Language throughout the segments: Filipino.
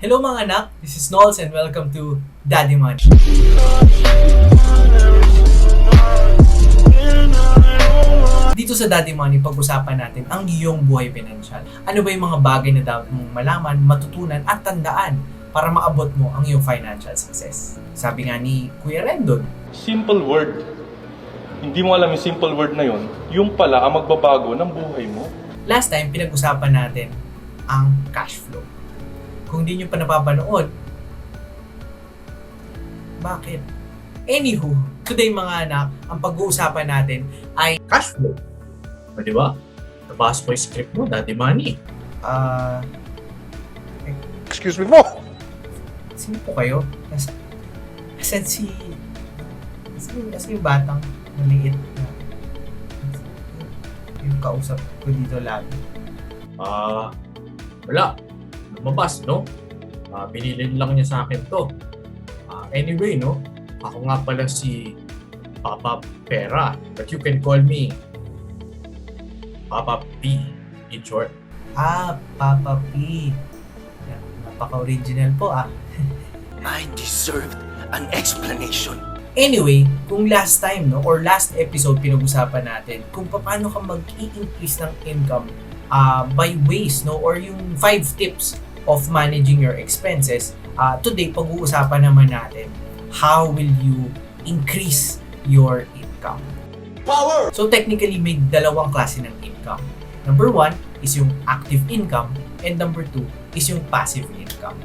Hello mga anak, this is Knowles and welcome to Daddy Money. Dito sa Daddy Money, pag-usapan natin ang iyong buhay pinansyal. Ano ba yung mga bagay na dapat mong malaman, matutunan at tandaan para maabot mo ang iyong financial success? Sabi nga ni Kuya Rendon, simple word. Hindi mo alam yung simple word na yun, yung pala ang magbabago ng buhay mo. Last time, pinag-usapan natin ang cash flow. Kung di nyo pa napapanood, bakit? Anywho, today mga anak, ang pag-uusapan natin ay cash flow. O diba? Nabasa ko yung script mo, Daddy Money. Excuse me po! Sino po kayo? Asan yung batang maliit na yung kausap ko dito lagi? Wala. Lumabas, no? Binilin lang niya sa akin to. Anyway, no? Ako nga pala si Papa Pera. But you can call me Papa P in short. Papa P. Napaka-original po I deserved an explanation. Anyway, kung last time, no, or last episode pinag-usapan natin kung paano ka mag-i-increase ng income by ways, no, or yung 5 tips of managing your expenses. Today, pag-uusapan naman natin how will you increase your income. Power! So technically, may dalawang klase ng income. Number 1 is yung active income and number 2 is yung passive income.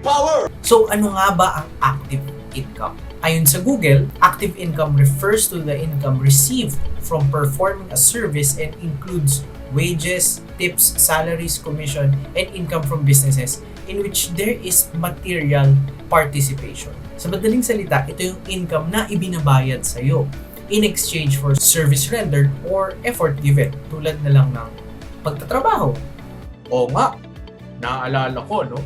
Power! So ano nga ba ang active income? Ayon sa Google, active income refers to the income received from performing a service and includes wages, tips, salaries, commission, and income from businesses in which there is material participation. Sa madaling salita, ito yung income na ibinabayad sa iyo in exchange for service rendered or effort given, tulad na lang ng pagtatrabaho. Oo nga, naaalala ko, no?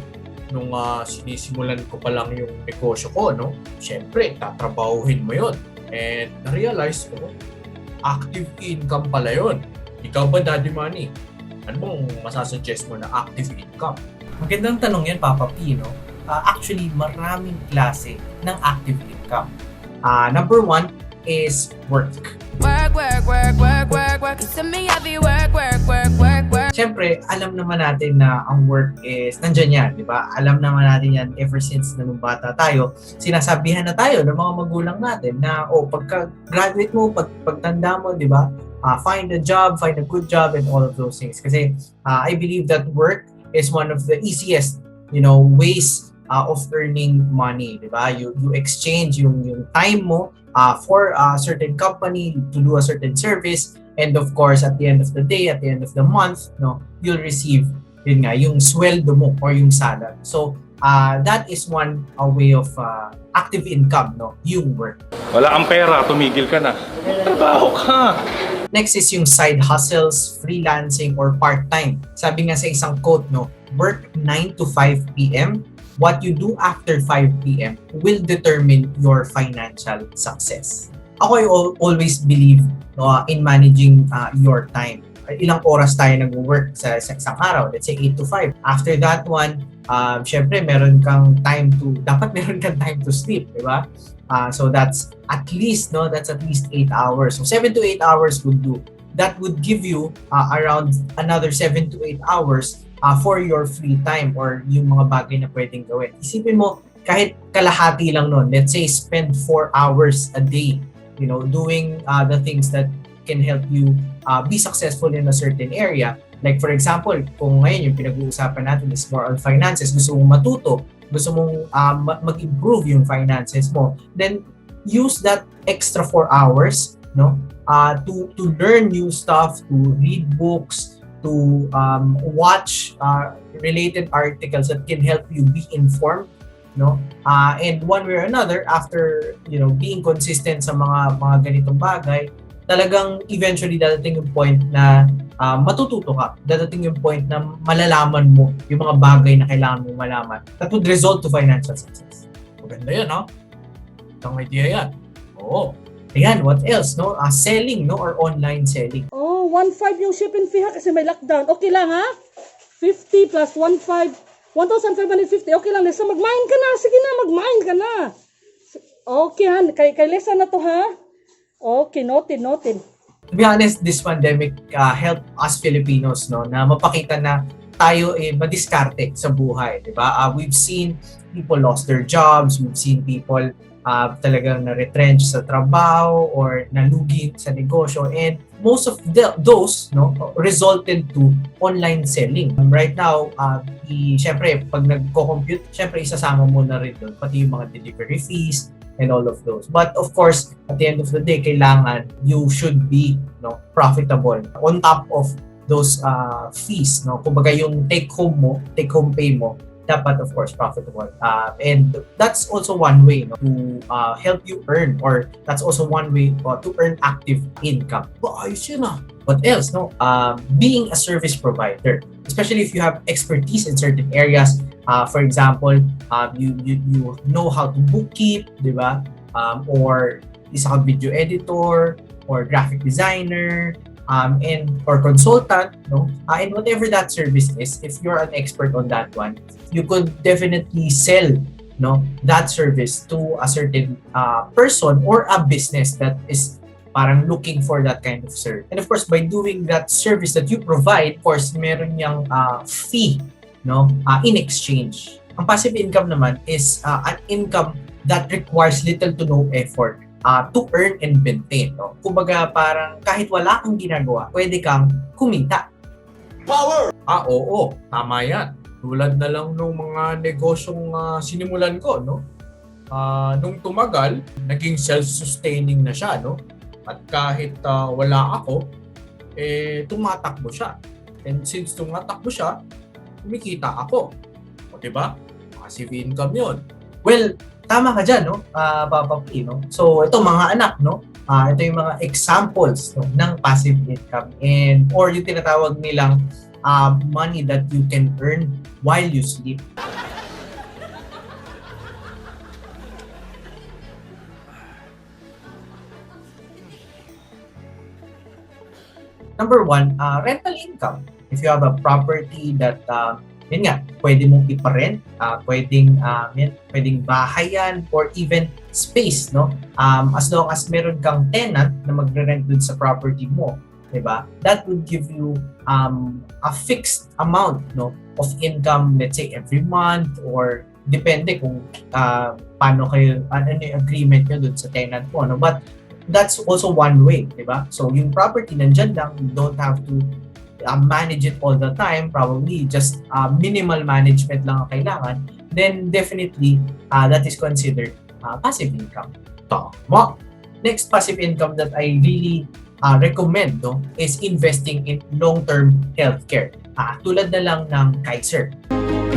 Nung sinisimulan ko pa lang yung negosyo ko, no? Siyempre, tatrabahuhin mo yun. And na-realize ko, active income pala yun. Ikaw ba, Daddy Money? Ano bang masasuggest mo na active income? Magandang tanong yan, Papa P, no? Actually, maraming klase ng active income. Number 1 is work. Siyempre, alam naman natin na ang work is nandyan yan, di ba? Alam naman natin yan ever since na nung bata tayo. Sinasabihan na tayo ng mga magulang natin na, pagka-graduate mo, pagtanda mo, di ba? Find a job, find a good job, and all of those things. Kasi I believe that work is one of the easiest, ways of earning money, di ba? You exchange yung time mo for a certain company to do a certain service, and of course, at the end of the day, at the end of the month, you'll receive yung sweldo mo or yung salary. So that is one way of active income, yung work. Wala kang pera, tumigil ka na. Trabaho ka! Next is yung side hustles, freelancing, or part-time. Sabi nga sa isang quote, work 9 to 5 p.m. What you do after 5 p.m. will determine your financial success. Ako, I always believe in managing your time. Ilang oras tayo nag-work sa isang araw? Let's say 8 to 5. After that one, syempre meron kang time to sleep, di ba? So that's at least 8 hours. So 7 to 8 hours would do. That would give you around another 7 to 8 hours for your free time or yung mga bagay na pwedeng gawin. Isipin mo, kahit kalahati lang nun, let's say spend 4 hours a day, doing the things that can help you be successful in a certain area. Like for example, kung ngayon yung pinag-uusapan natin is more on finances, gusto mong matuto, gusto mong mag-improve yung finances mo, then use that extra 4 hours to learn new stuff, to read books, to watch related articles that can help you be informed, and one way or another, after being consistent sa mga ganitong bagay, talagang eventually dadating yung point na matututo ka. Dadating yung point na malalaman mo yung mga bagay na kailangan mo malaman that would result to financial success. Maganda yan, no? Itong idea yan. Oo. Ayan, what else, selling, or online selling. 1.5 yung shipping fee ha kasi may lockdown. Okay lang ha? 50 plus 1.5 1,550. Okay lang, Lesa. Mag-mine ka na. Sige na, mag-mine ka na. Okay, ha. Kay Lesa na to, ha? Okay, noted. To be honest, this pandemic helped us Filipinos, no, na mapakita na tayo madiskarte sa buhay, di ba? We've seen people lost their jobs, we've seen people talagang na-retrench sa trabaho or nalugi sa negosyo, and most of those resulted to online selling. Right now, syempre, pag nagko-compute, syempre isasama mo na rin doon, pati yung mga delivery fees and all of those. But of course, at the end of the day, kailangan you should be profitable on top of those fees. Kumbaga yung take-home pay mo, dapat of course profitable. And that's also one way to help you earn, or that's also one way to earn active income. Ayos yun What else? Being a service provider, especially if you have expertise in certain areas. For example, you know how to bookkeep, di ba? Or isa kang video editor or graphic designer, or consultant, and whatever that service is, if you're an expert on that one, you could definitely sell that service to a certain person or a business that is parang looking for that kind of service. And of course, by doing that service that you provide, of course, meron niyang fee in exchange. Ang passive income naman is an income that requires little to no effort to earn and maintain. Kumbaga parang kahit wala kang ginagawa, pwede kang kumita. Power! Oo, tama yan. Tulad na lang nung mga negosyong sinimulan ko, nung tumagal, naging self-sustaining na siya, At kahit wala ako, tumatakbo siya. And since tumatakbo siya, kumikita ako. O diba? Passive income yun. Well, tama ka dyan, Papa P, So, ito mga anak, ito yung mga examples ng passive income, and or yung tinatawag nilang money that you can earn while you sleep. Number one, rental income. If you have a property that yun nga, pwede mong iparent, pwedeng bahay yan, or even space, as long as meron kang tenant na magre-rent dun sa property mo, diba? That would give you a fixed amount of income, let's say every month, or depende kung paano kayo, ano yung agreement nyo dun sa tenant mo, But that's also one way, diba? So yung property nandyan lang, you don't have to manage it all the time, probably just minimal management lang ang kailangan, then definitely that is considered passive income. Tama! Next passive income that I really recommend is investing in long-term healthcare. Tulad na lang ng Kaiser.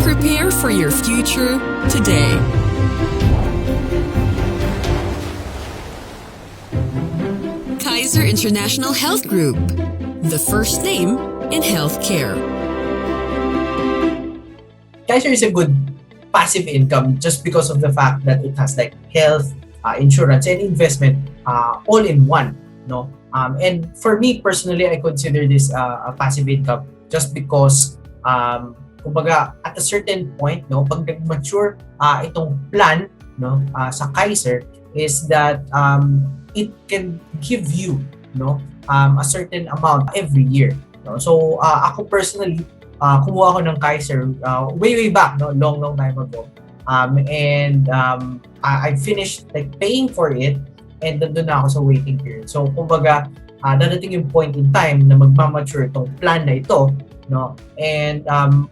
Prepare for your future today. Kaiser International Health Group, the first name in healthcare. Kaiser is a good passive income just because of the fact that it has like health, insurance, and investment all in one. And for me personally, I consider this a passive income just because kumbaga at a certain point, pag nag-mature itong plan sa Kaiser, is that it can give you a certain amount every year. So ako personally, kumuha ako ng Kaiser way back, long time ago. And I finished like paying for it, and nandun na ako sa waiting period. So kumbaga, dadating yung point in time na magmamature itong plan na ito, and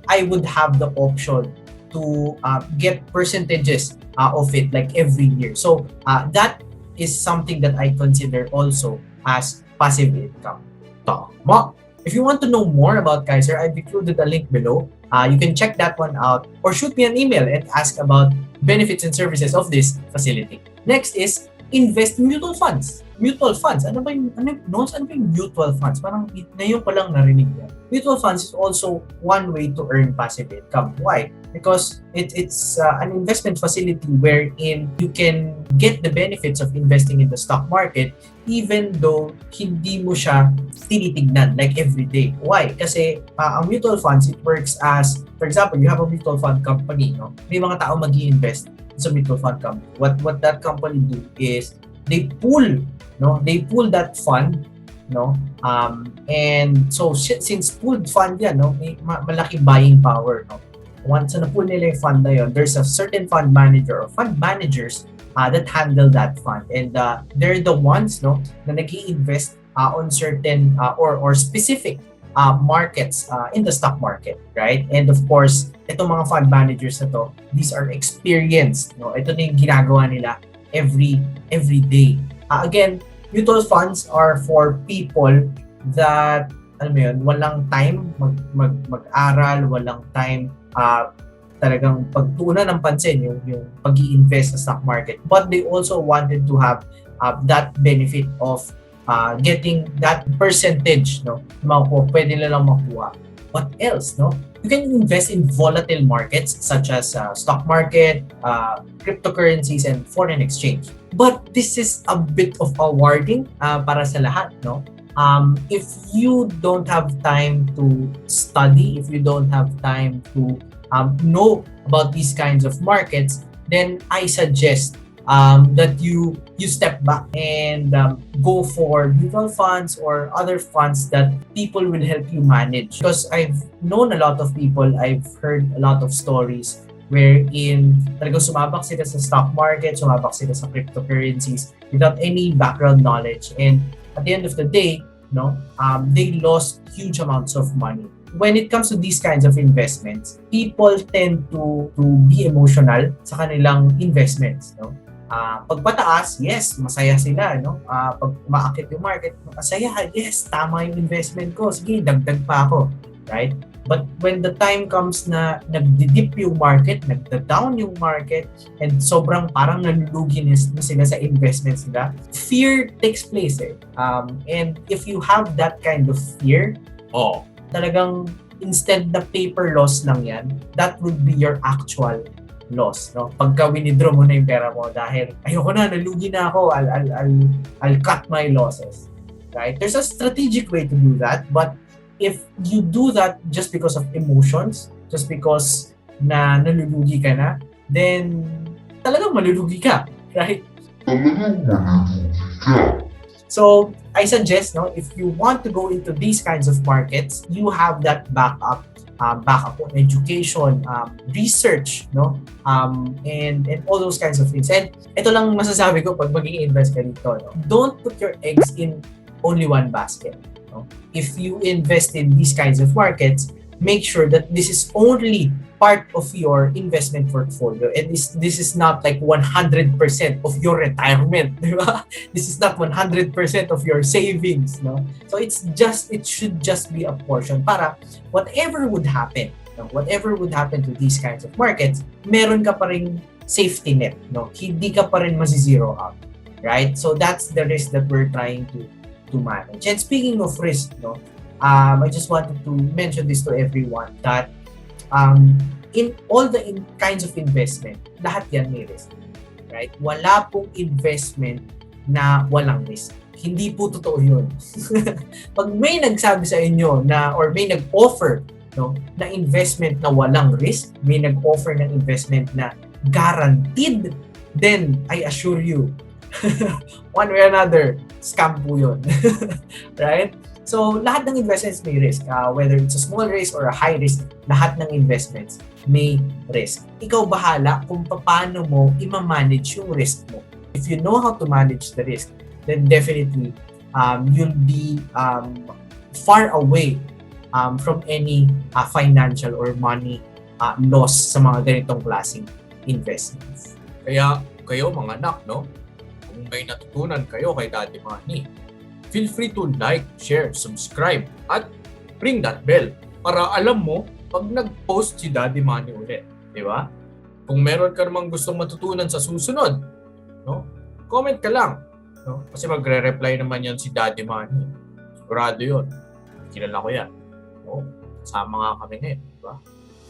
I would have the option to get percentages of it like every year. So that is something that I consider also as passive income. Tama! If you want to know more about Kaiser, I've included a link below. You can check that one out, or shoot me an email and ask about benefits and services of this facility. Next is invest in mutual funds. Mutual funds. Ano ba yung mutual funds? Parang ngayon pa lang narinig yan. Mutual funds is also one way to earn passive income. Why? Because it's an investment facility wherein you can get the benefits of investing in the stock market even though hindi mo siya tinitignan like every day. Why? Kasi ang mutual funds, it works as, for example, you have a mutual fund company. No? May mga tao mag-i-invest sa mutual fund company. What that company do is they pool that fund, no, and so since pooled fund yan, no, may malaki buying power, no. Once na pool nila yung fund na yun, there's a certain fund manager or fund managers that handle that fund, and they're the ones, no, na nag-i-invest on certain or specific markets in the stock market, right? And of course, itong mga fund managers na to, these are experienced, no. Ito na yung ginagawa nila every day. Again, mutual funds are for people that, alam mo yun, walang time mag-aral, walang time talagang pagtuunan ng pansin yung pag-i-invest sa stock market. But they also wanted to have that benefit of getting that percentage, no, pwede nilang makuha. What else, no? You can invest in volatile markets such as stock market, cryptocurrencies, and foreign exchange. But this is a bit of a warning para sa lahat, no? If you don't have time to study, if you don't have time to know about these kinds of markets, then I suggest that you step back and go for mutual funds or other funds that people will help you manage. Because I've known a lot of people, I've heard a lot of stories wherein talagang sumabak sila sa stock market, sumabak sila sa cryptocurrencies without any background knowledge, and at the end of the day, no, they lost huge amounts of money. When it comes to these kinds of investments, people tend to be emotional sa kanilang investments, no? Pag pataas, yes, masaya sila, no? Pag umaakit yung market, masaya, yes, tama yung investment ko, sige, dagdag pa ako, right? But when the time comes na nagdi-dip yung market, nagda-down yung market, and sobrang parang nalulugi na sila sa investments nila, fear takes place, eh. And if you have that kind of fear, talagang instead na paper loss lang yan, that would be your actual loss, no? Pagka winidraw mo na yung pera mo dahil ayoko na, nalugi na ako, I'll cut my losses, right? There's a strategic way to do that, but if you do that just because of emotions, just because na nalulugi ka na, then talagang malulugi ka, right? So I suggest, no, if you want to go into these kinds of markets, you have that backup on education, research, no, and all those kinds of things. And ito lang masasabi ko pag mag-i-invest ka dito, no? Don't put your eggs in only one basket, no? If you invest in these kinds of markets, make sure that this is only part of your investment portfolio, and this is not like 100% of your retirement, di ba? This is not 100% of your savings, no? So it should just be a portion para whatever would happen, no? Whatever would happen to these kinds of markets, meron ka pa ring safety net, no? Hindi ka pa rin masi-zero out, right? So that's the risk that we're trying to manage. And speaking of risk, no, I just wanted to mention this to everyone that in all the kinds of investment, lahat yan may risk, right? Wala pong investment na walang risk. Hindi po totoo yun. Pag may nagsabi sa inyo na, or may nag-offer, no, na investment na walang risk, may nag-offer ng investment na guaranteed, then I assure you, one way or another, scam po yun. Right? So, lahat ng investments may risk. Whether it's a small risk or a high risk, lahat ng investments may risk. Ikaw bahala kung paano mo i-manage yung risk mo. If you know how to manage the risk, then definitely you'll be far away from any financial or money loss sa mga ganitong klaseng investments. Kaya kayo mga anak, no? Kung may natutunan kayo kay Daddy Money, feel free to like, share, subscribe, at ring that bell para alam mo pag nag-post si Daddy Money ulit. Di ba? Kung meron ka namang gustong matutunan sa susunod, no? Comment ka lang. No? Kasi magre-reply naman yan si Daddy Money. Sigurado yun. Kilala ko yan. No? Sama nga kami ngayon. Diba?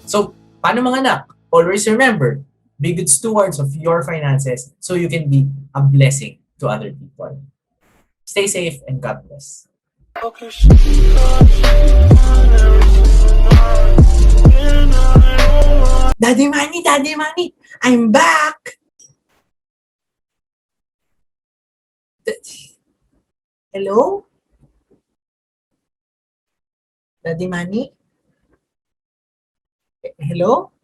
So, paano mga anak? Always remember, be good stewards of your finances so you can be a blessing to other people. Stay safe and God bless. Daddy Money, I'm back! Hello? Daddy Money? Hello?